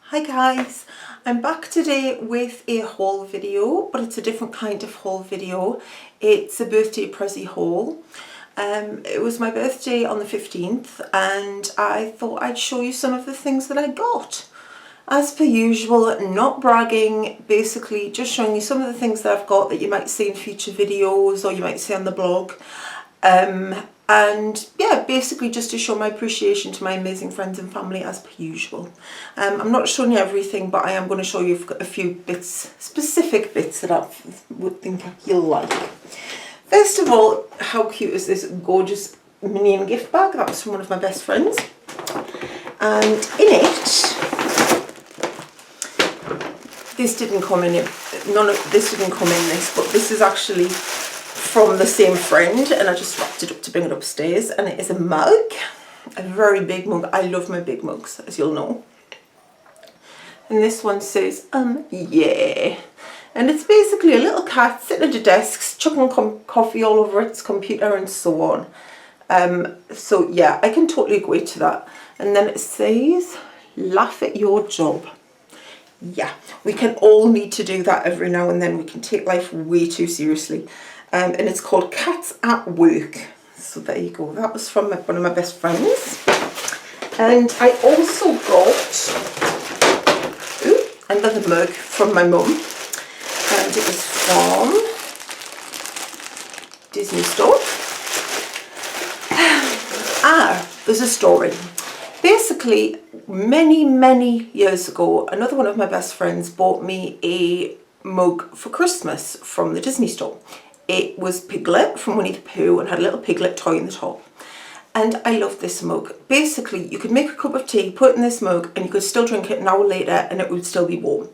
Hi guys, I'm back today with a haul video, but it's a different kind of haul video. It's a birthday Pressie haul. It was my birthday on the 15th and I thought I'd show you some of the things that I got. As per usual, not bragging, basically just showing you some of the things that I've got that you might see in future videos or you might see on the blog. And yeah, basically just to show my appreciation to my amazing friends and family as per usual. I'm not showing you everything, but I am going to show you a few bits, specific bits that I would think you'll like. First of all, how cute is this gorgeous Minion gift bag? That was from one of my best friends. And in it, this didn't come in it, this didn't come in this, but this is actually from the same friend, and I just wrapped it up to bring it upstairs, and it is a mug, a very big mug. I love my big mugs, as you'll know. And this one says, yeah. And it's basically a little cat sitting at a desk, chucking coffee all over its computer and so on. So yeah, I can totally equate to that. And then it says, laugh at your job. Yeah, we can all need to do that every now and then. We can take life way too seriously. And it's called Cats at Work. So there you go. That was from one of my best friends. And I also got another mug from my mum. And it was from Disney Store. There's a story. Basically, many years ago, another one of my best friends bought me a mug for Christmas from the Disney Store. It was Piglet from Winnie the Pooh and had a little piglet toy in the top. And I love this mug. Basically, you could make a cup of tea, put it in this mug, and you could still drink it an hour later and it would still be warm.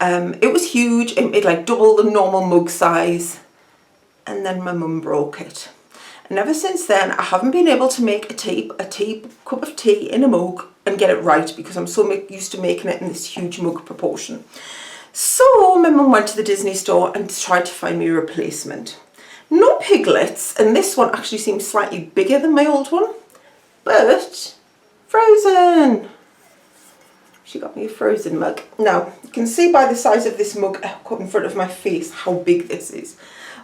It was huge. It made like double the normal mug size. And then my mum broke it. And ever since then, I haven't been able to make a cup of tea in a mug and get it right because I'm so used to making it in this huge mug proportion. So my mum went to the Disney Store and tried to find me a replacement. No piglets, and this one actually seems slightly bigger than my old one, but Frozen. She got me a Frozen mug. Now, you can see by the size of this mug cut in front of my face how big this is.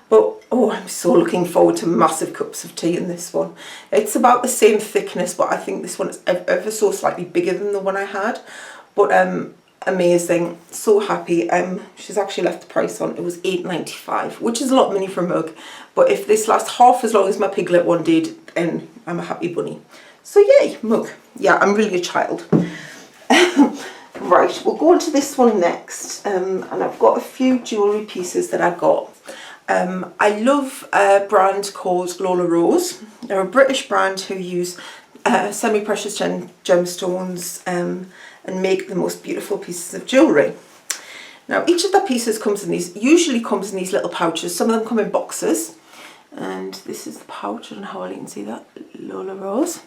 But, oh, I'm so looking forward to massive cups of tea in this one. It's about the same thickness, but I think this one is ever so slightly bigger than the one I had. But, amazing, so happy. She's actually left the price on. It was £8.95, which is a lot of money for a mug, but if this lasts half as long as my Piglet one did, then I'm a happy bunny. So yay, mug. Yeah, I'm really a child. Right, we'll go on to this one next, and I've got a few jewellery pieces that I got. I love a brand called Lola Rose. They're a British brand who use semi-precious gemstones and make the most beautiful pieces of jewellery. Now each of the pieces usually comes in these little pouches. Some of them come in boxes, and this is the pouch. I don't know how well you can see that. Lola Rose.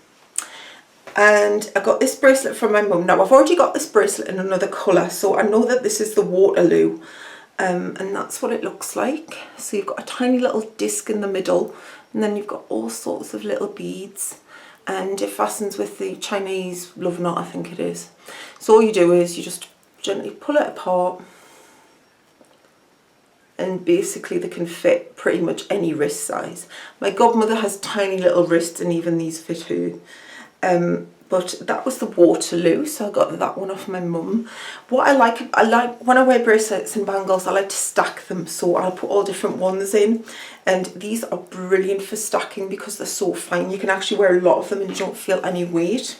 And I got this bracelet from my mum. Now I've already got this bracelet in another colour, so I know that this is the Waterloo, and that's what it looks like. So you've got a tiny little disc in the middle, and then you've got all sorts of little beads. And it fastens with the Chinese love knot, I think it is. So all you do is you just gently pull it apart, and basically they can fit pretty much any wrist size. My godmother has tiny little wrists and even these fit her. But that was the Waterloo, so I got that one off my mum. What I like when I wear bracelets and bangles, I like to stack them, so I'll put all different ones in, and these are brilliant for stacking because they're so fine. You can actually wear a lot of them and you don't feel any weight.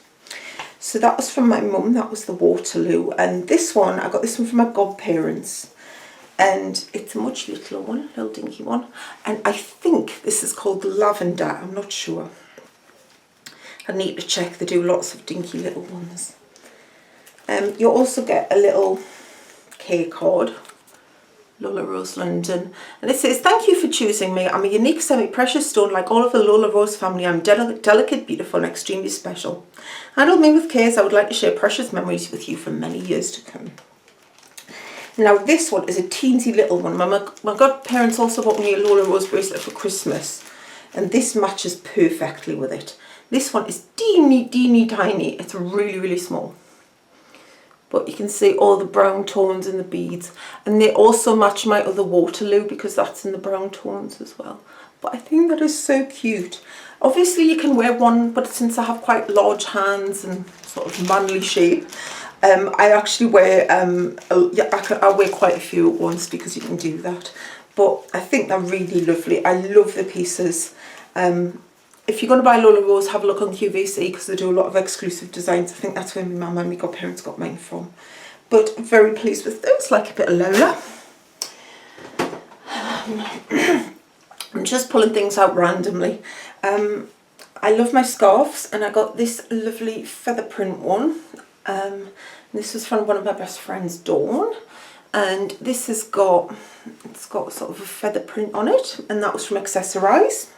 So that was from my mum, that was the Waterloo. And this one, I got this one from my godparents, and it's a much littler one, little dinky one, and I think this is called Lavender, I'm not sure. I need to check, they do lots of dinky little ones. You also get a little K card, Lola Rose London, and it says, thank you for choosing me. I'm a unique semi-precious stone. Like all of the Lola Rose family, I'm delicate, beautiful, and extremely special. Handle me with care, as I would like to share precious memories with you for many years to come. Now this one is a teensy little one. My godparents also bought me a Lola Rose bracelet for Christmas, and this matches perfectly with it. This one is teeny tiny. It's really small. but you can see all the brown tones in the beads, and they also match my other Waterloo because that's in the brown tones as well. But I think that is so cute. Obviously you can wear one, but since I have quite large hands and sort of manly shape, I actually wear I wear quite a few at once because you can do that. But I think they're really lovely. I love the pieces. If you're going to buy Lola Rose, have a look on QVC because they do a lot of exclusive designs. I think that's where my mum and my godparents got mine from. But very pleased with those, like a bit of Lola. I'm just pulling things out randomly. I love my scarves, and I got this lovely feather print one. This was from one of my best friends, Dawn. And this has got, it's got sort of a feather print on it, and that was from Accessorize.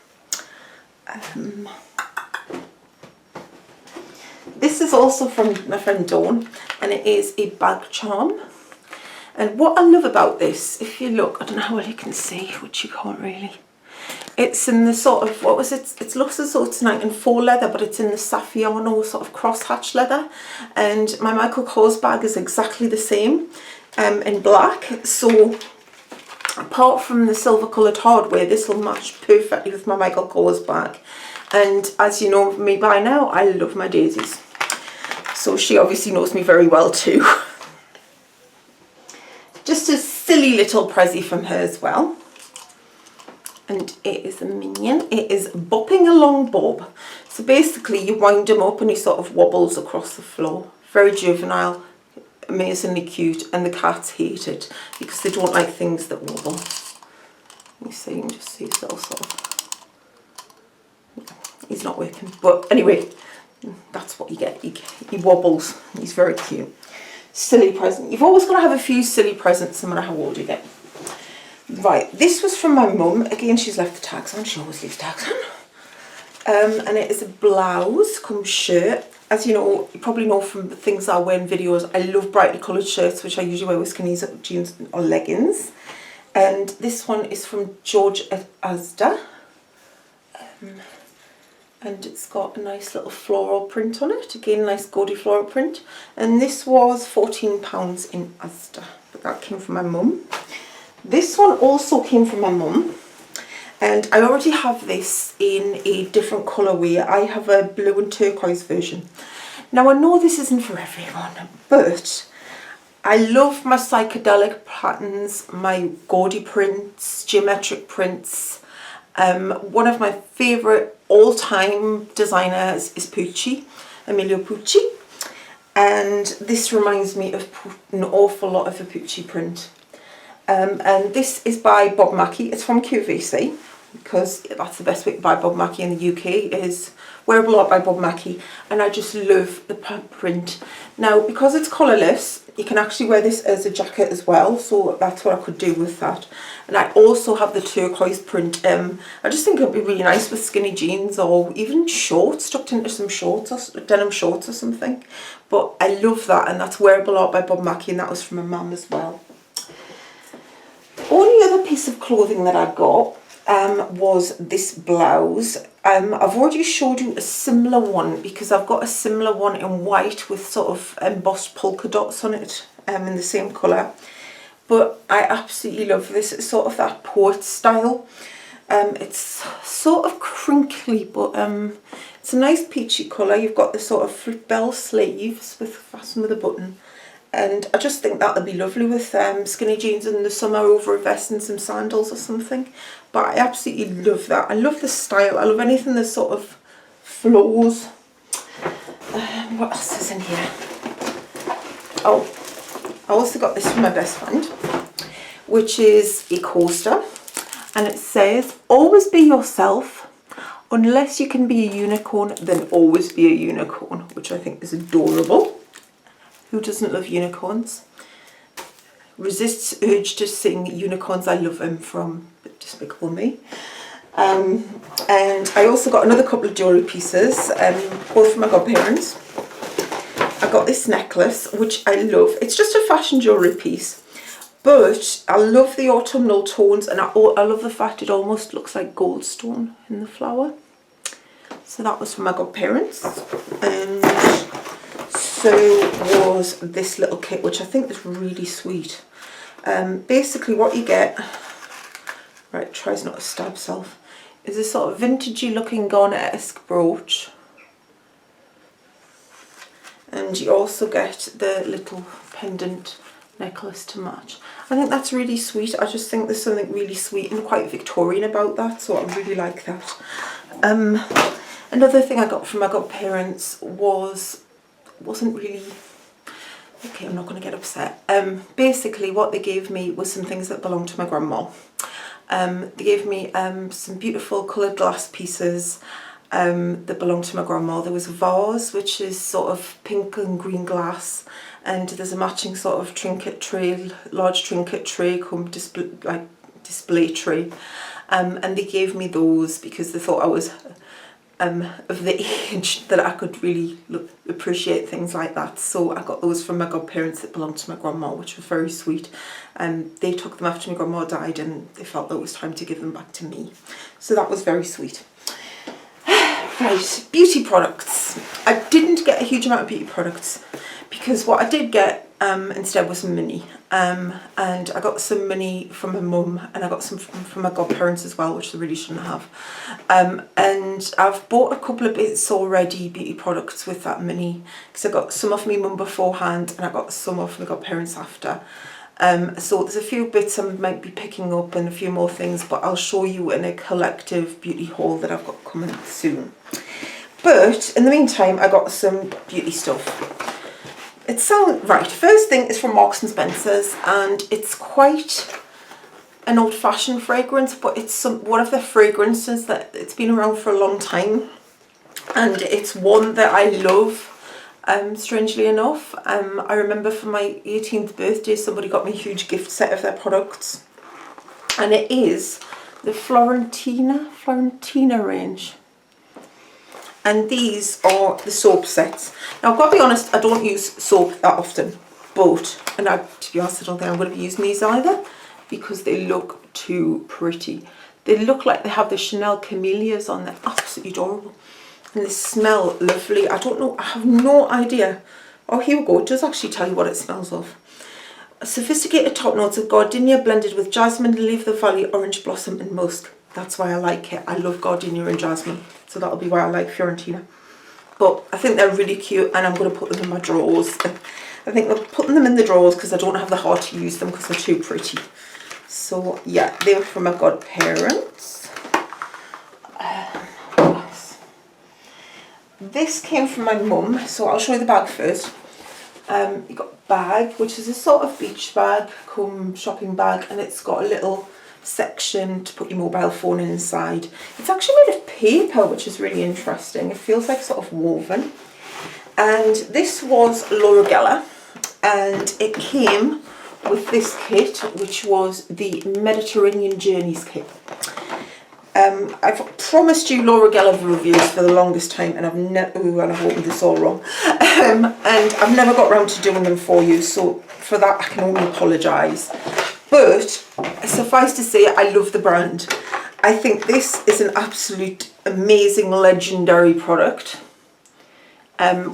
This is also from my friend Dawn, and it is a bag charm. And what I love about this, if you look, I don't know how well you can see, which you can't really. It's in the sort of, what was it? It looks as though it's 9/4 leather, but it's in the Saffiano sort of crosshatch leather. And my Michael Kors bag is exactly the same, in black. So apart from the silver coloured hardware, this will match perfectly with my Michael Kors bag. And as you know me by now, I love my daisies. So she obviously knows me very well too. Just a silly little Pressie from her as well. And it is a minion. It is Bopping Along Bob. So basically you wind him up and he sort of wobbles across the floor. Very juvenile, amazingly cute, and the cats hate it because they don't like things that wobble. Let me see, you can just see his little sort of, he's not working, but anyway, that's what you get. He wobbles. He's very cute. Silly present. You've always got to have a few silly presents no matter how old you get. Right, this was from my mum. Again, she's left the tags on. She always leaves tags on. And it is a blouse come shirt. As you know, you probably know from the things I wear in videos, I love brightly coloured shirts, which I usually wear with skinnies, jeans or leggings. And this one is from George Asda. And it's got a nice little floral print on it. Again, nice gaudy floral print. And this was £14 in Asda, but that came from my mum. This one also came from my mum, and I already have this in a different colourway. I have a blue and turquoise version. Now I know this isn't for everyone, but I love my psychedelic patterns, my gaudy prints, geometric prints. One of my favourite all-time designers is Pucci, Emilio Pucci, and this reminds me of an awful lot of a Pucci print. And this is by Bob Mackie. It's from QVC because that's the best way to buy Bob Mackie in the UK is Wearable Art by Bob Mackie, and I just love the print. Now because it's collarless, you can actually wear this as a jacket as well, so that's what I could do with that. And I also have the turquoise print. I just think it would be really nice with skinny jeans or even shorts, tucked into some shorts or denim shorts or something. But I love that, and that's Wearable Art by Bob Mackie, and that was from my mum as well. Only other piece of clothing that I got was this blouse. I've already showed you a similar one because I've got a similar one in white with sort of embossed polka dots on it in the same colour. But I absolutely love this. It's sort of that poet style. It's sort of crinkly, but it's a nice peachy colour. You've got the sort of flip bell sleeves with fastened with a button. And I just think that would be lovely with skinny jeans in the summer over a vest and some sandals or something. But I absolutely love that. I love the style. I love anything that sort of flows. What else is in here? Oh, I also got this from my best friend, which is a coaster. And it says, always be yourself. Unless you can be a unicorn, then always be a unicorn, which I think is adorable. Who doesn't love unicorns? Resists urge to sing Unicorns I Love Them from Despicable Me. And I also got another couple of jewellery pieces, both from my godparents. I got this necklace, which I love. It's just a fashion jewellery piece, but I love the autumnal tones, and I love the fact it almost looks like goldstone in the flower. So that was from my godparents. And also was this little kit, which I think is really sweet. Basically what you get, right, tries not to stab self, is a sort of vintagey looking garnet-esque brooch. And you also get the little pendant necklace to match. I think that's really sweet. I just think there's something really sweet and quite Victorian about that, so I really like that. Another thing I got from my godparents wasn't really, okay, I'm not going to get upset. Basically what they gave me was some things that belonged to my grandma. They gave me some beautiful coloured glass pieces that belonged to my grandma. There was a vase which is sort of pink and green glass, and there's a matching sort of trinket tray, large trinket tray come display tray, and they gave me those because they thought I was of the age that I could really appreciate things like that. So I got those from my godparents that belonged to my grandma, which were very sweet. They took them after my grandma died, and they felt that it was time to give them back to me. So that was very sweet. Right, beauty products. I didn't get a huge amount of beauty products because what I did get instead was some money. And I got some money from my mum, and I got some from my godparents as well, which they really shouldn't have. And I've bought a couple of bits already, beauty products with that money, because I got some off my mum beforehand and I got some off my godparents after. So there's a few bits I might be picking up and a few more things, but I'll show you in a collective beauty haul that I've got coming soon. But in the meantime, I got some beauty stuff. It sounds right. First thing is from Marks and Spencer's, and it's quite an old-fashioned fragrance, but it's one of the fragrances that it's been around for a long time, and it's one that I love. Strangely enough, I remember for my 18th birthday somebody got me a huge gift set of their products, and it is the Florentina range, and these are the soap sets. Now I've got to be honest, I don't use soap that often, but, to be honest, I don't think I'm going to be using these either because they look too pretty. They look like they have the Chanel camellias on. They're absolutely adorable. And they smell lovely. I don't know, I have no idea. Oh, here we go. It does actually tell you what it smells of. A sophisticated top notes of gardenia blended with jasmine, lily of the valley, orange blossom and musk. That's why I like it. I love gardenia and jasmine. So that'll be why I like Fiorentina. But I think they're really cute, and I'm going to put them in my drawers. I think I'm putting them in the drawers because I don't have the heart to use them because they're too pretty. So yeah, they were from my godparents. This came from my mum, so I'll show you the bag first. You got a bag, which is a sort of beach bag, come shopping bag, and it's got a little section to put your mobile phone inside. It's actually made of paper, which is really interesting. It feels like sort of woven. And this was Laura Geller, and it came with this kit, which was the Mediterranean Journeys kit. I've promised you Laura Geller reviews for the longest time, and I've opened this all wrong, and I've never got around to doing them for you, so for that I can only apologise. But suffice to say, I love the brand. I think this is an absolute amazing, legendary product,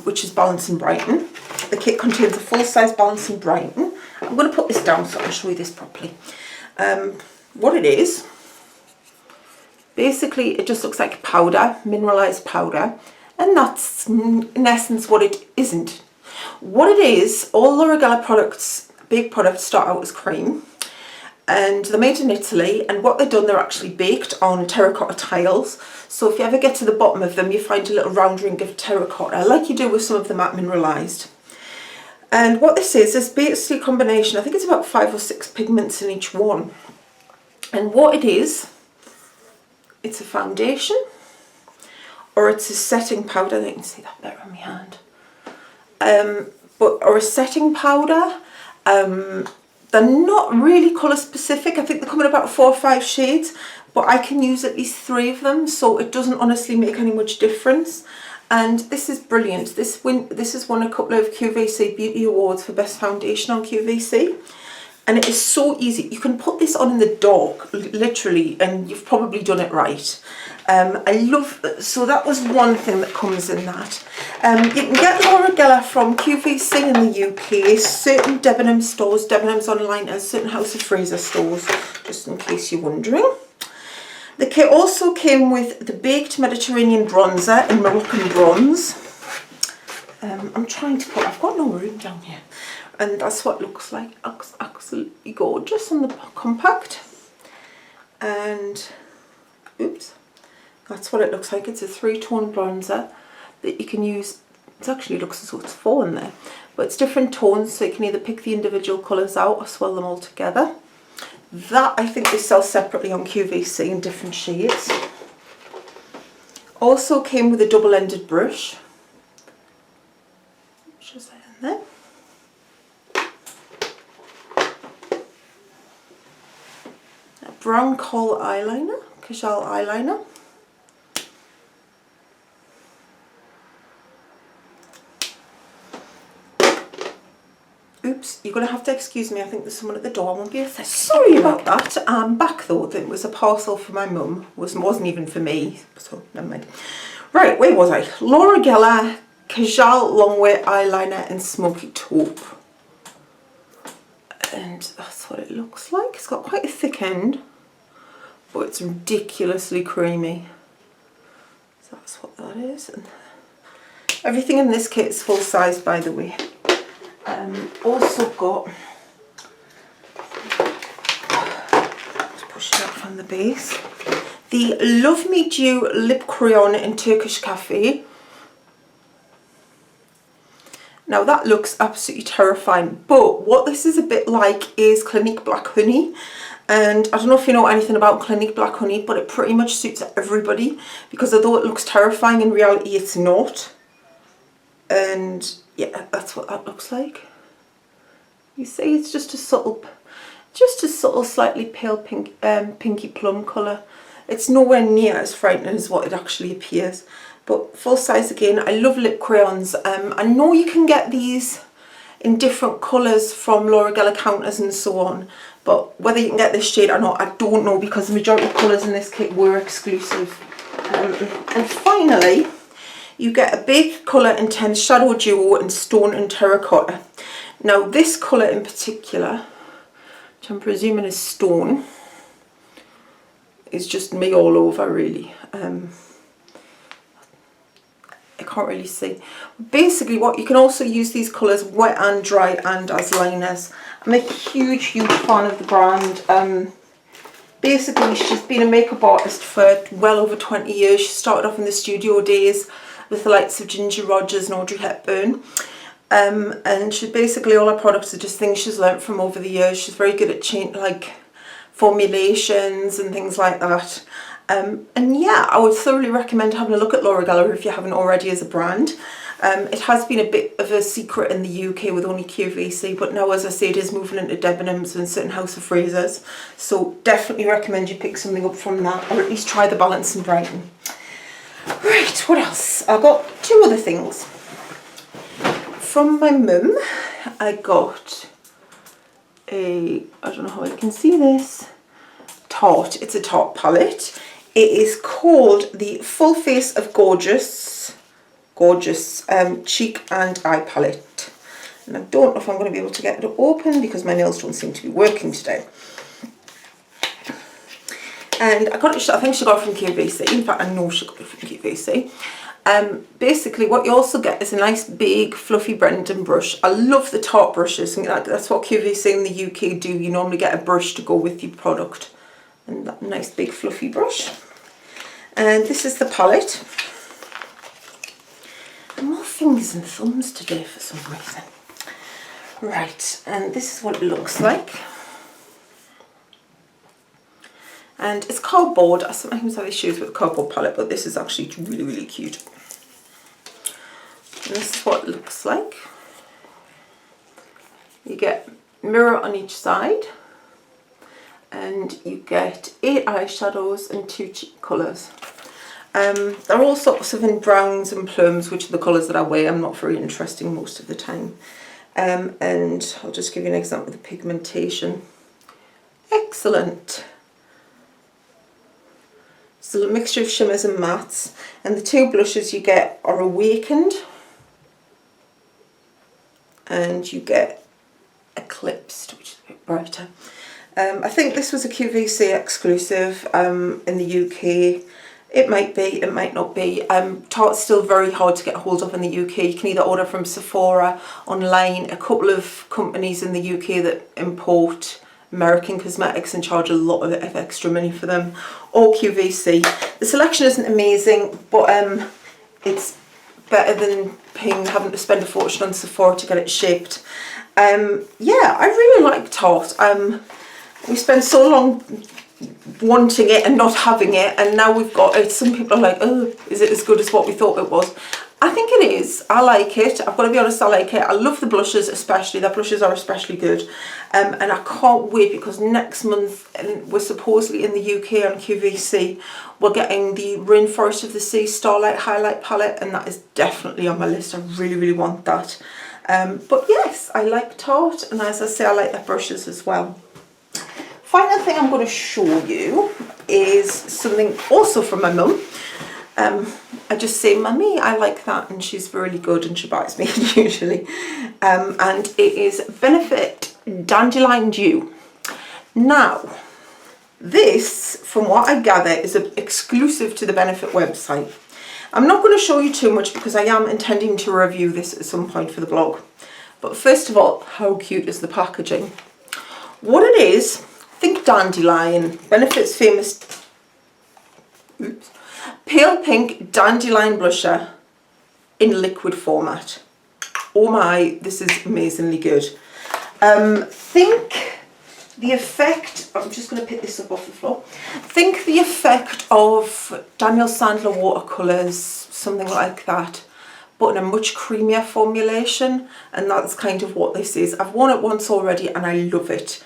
which is Balance and Brighten. The kit contains a full-size Balance and Brighten. I'm going to put this down so I can show you this properly. What it is, basically it just looks like powder, mineralised powder, and that's in essence what it isn't. What it is, all Laura Geller products, big products, start out as cream, and they're made in Italy, and what they've done, they're actually baked on terracotta tiles. So if you ever get to the bottom of them, you find a little round ring of terracotta, like you do with some of the matte mineralised. And what this is basically a combination, I think it's about 5 or 6 pigments in each one. And what it is, it's a foundation, or it's a setting powder. I can see that better on my hand. Or a setting powder. They're not really colour specific. I think they come in about 4 or 5 shades, but I can use at least 3 of them, so it doesn't honestly make any much difference. And this is brilliant. This has won a couple of QVC Beauty Awards for Best Foundation on QVC. And it is so easy. You can put this on in the dark, literally, and you've probably done it right. I love, so that was one thing that comes in that. You can get Laura Geller from QVC in the UK, certain Debenhams stores, Debenhams online, and certain House of Fraser stores, just in case you're wondering. The kit also came with the Baked Mediterranean Bronzer in Moroccan Bronze. I'm trying to put, I've got no room down here. And that's what it looks like. Absolutely gorgeous on the compact. And, oops, that's what it looks like. It's a 3-tone bronzer that you can use. It actually looks as though it's 4 in there. But it's different tones, so you can either pick the individual colours out or swirl them all together. That, I think, they sell separately on QVC in different shades. Also came with a double-ended brush. Which is in there. Brown kohl eyeliner, Kajal eyeliner. Oops, you're going to have to excuse me, I think there's someone at the door. I won't be able to say sorry about that. I'm back though, it was a parcel for my mum, wasn't even for me, so never mind. Right, where was I? Laura Geller, Kajal Longwear eyeliner in Smoky Taupe. And that's what it looks like. It's got quite a thick end, but it's ridiculously creamy. So that's what that is. And everything in this kit is full size, by the way. Also got, let's push it up from the base, the Love Me Dew Lip Crayon in Turkish Cafe. Now that looks absolutely terrifying, but what this is a bit like is Clinique Black Honey. And I don't know if you know anything about Clinique Black Honey, but it pretty much suits everybody, because although it looks terrifying, in reality it's not. And yeah, that's what that looks like. You see, it's just a subtle, slightly pale pink, pinky plum colour. It's nowhere near as frightening as what it actually appears. But full size again. I love lip crayons. I know you can get these in different colours from Laura Geller counters and so on, but whether you can get this shade or not, I don't know, because the majority of colours in this kit were exclusive. And finally, you get a Bake Colour Intense Shadow Duo in Stone and Terracotta. Now this colour in particular, which I'm presuming is stone, is just me all over really. I can't really see. Basically, what you can also use these colours wet and dry and as liners. I'm a huge fan of the brand. Basically, she's been a makeup artist for well over 20 years. She started off in the studio days with the likes of Ginger Rogers and Audrey Hepburn. And she basically, all her products are just things she's learnt from over the years. She's very good at formulations and things like that. And yeah, I would thoroughly recommend having a look at Laura Geller if you haven't already as a brand. It has been a bit of a secret in the UK with only QVC, but now, as I say, it is moving into Debenhams and certain House of Frasers. So definitely recommend you pick something up from that, or at least try the Balance and Brighten. Right, what else? I got 2 other things. From my mum, I got a, I don't know how I can see this, Tarte. It's a Tarte palette. It is called the Full Face of Gorgeous Cheek and Eye Palette. And I don't know if I'm going to be able to get it open because my nails don't seem to be working today. And I got it, I think she got it from QVC. In fact, I know she got it from QVC. Basically, what you also get is a nice big fluffy Brendan brush. I love the Tarte brushes, and that's what QVC in the UK do. You normally get a brush to go with your product, and that nice big fluffy brush. And this is the palette. More fingers and thumbs today for some reason. Right, and this is what it looks like. And it's cardboard. I sometimes have issues with the cardboard palette, but this is actually really, really cute. And this is what it looks like. You get mirror on each side, and you get 8 eyeshadows and 2 cheek colours. They're all sorts of in browns and plums, which are the colours that I wear. I'm not very interesting most of the time. And I'll just give you an example of the pigmentation. Excellent. So a mixture of shimmers and mattes, and the two blushes you get are Awakened and you get Eclipsed, which is a bit brighter. I think this was a QVC exclusive in the UK. It might be, it might not be. Tarte's still very hard to get hold of in the UK. You can either order from Sephora online, a couple of companies in the UK that import American cosmetics and charge a lot of extra money for them, or QVC. The selection isn't amazing, but it's better than having to spend a fortune on Sephora to get it shipped. Yeah, I really like Tarte. We spent so long wanting it and not having it, and now we've got it. Some people are like, oh, is it as good as what we thought it was? I think it is. I like it. I've got to be honest, I like it. I love the blushes especially. The blushes are especially good. And I can't wait, because next month, and we're supposedly in the UK on QVC, we're getting the Rainforest of the Sea Starlight Highlight Palette, and that is definitely on my list. I really, really want that. But yes, I like Tarte, and as I say, I like their brushes as well. Final thing I'm going to show you is something also from my mum. I just say, Mummy, I like that, and she's really good, and she buys me usually. And it is Benefit Dandelion Dew. Now, this, from what I gather, is exclusive to the Benefit website. I'm not going to show you too much because I am intending to review this at some point for the blog. But first of all, how cute is the packaging? What it is, think dandelion, Benefit's famous pale pink dandelion blusher in liquid format. Oh my, this is amazingly good. Think the effect, I'm just going to pick this up off the floor. Think the effect of Daniel Sandler watercolours, something like that, but in a much creamier formulation, and that's kind of what this is. I've worn it once already and I love it.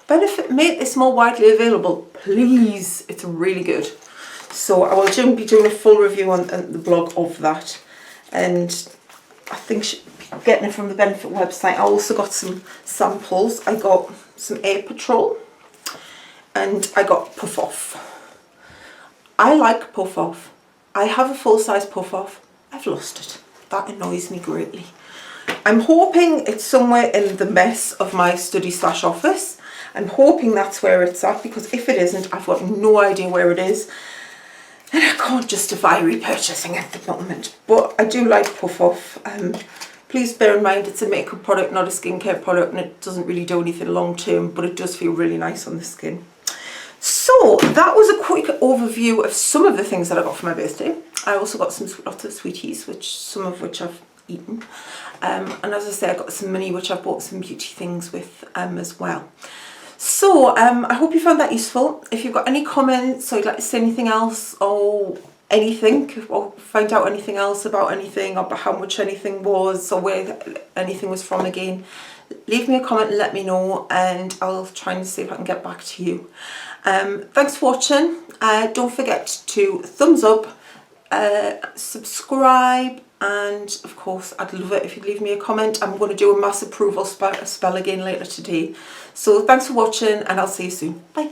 Benefit, make this more widely available, please. It's really good. So I will be doing a full review on the blog of that, and I think getting it from the Benefit website. I also got some samples. I got some Air Patrol and I got Puff Off. I like Puff Off. I have a full-size Puff Off. I've lost it. That annoys me greatly. I'm hoping it's somewhere in the mess of my study/office. I'm hoping that's where it's at, because if it isn't, I've got no idea where it is. And I can't justify repurchasing at the moment. But I do like Puff Off. Please bear in mind it's a makeup product, not a skincare product, and it doesn't really do anything long term, but it does feel really nice on the skin. So that was a quick overview of some of the things that I got for my birthday. I also got lots of sweeties, some of which I've eaten. And as I say, I got some money which I've bought some beauty things with as well. So I hope you found that useful. If you've got any comments, or you'd like to say anything else, or anything, or find out anything else about anything, or about how much anything was, or where anything was from again, leave me a comment and let me know, and I'll try and see if I can get back to you. Thanks for watching. Don't forget to thumbs up, subscribe, and of course I'd love it if you'd leave me a comment. I'm going to do a mass approval spell again later today. So thanks for watching, and I'll see you soon. Bye.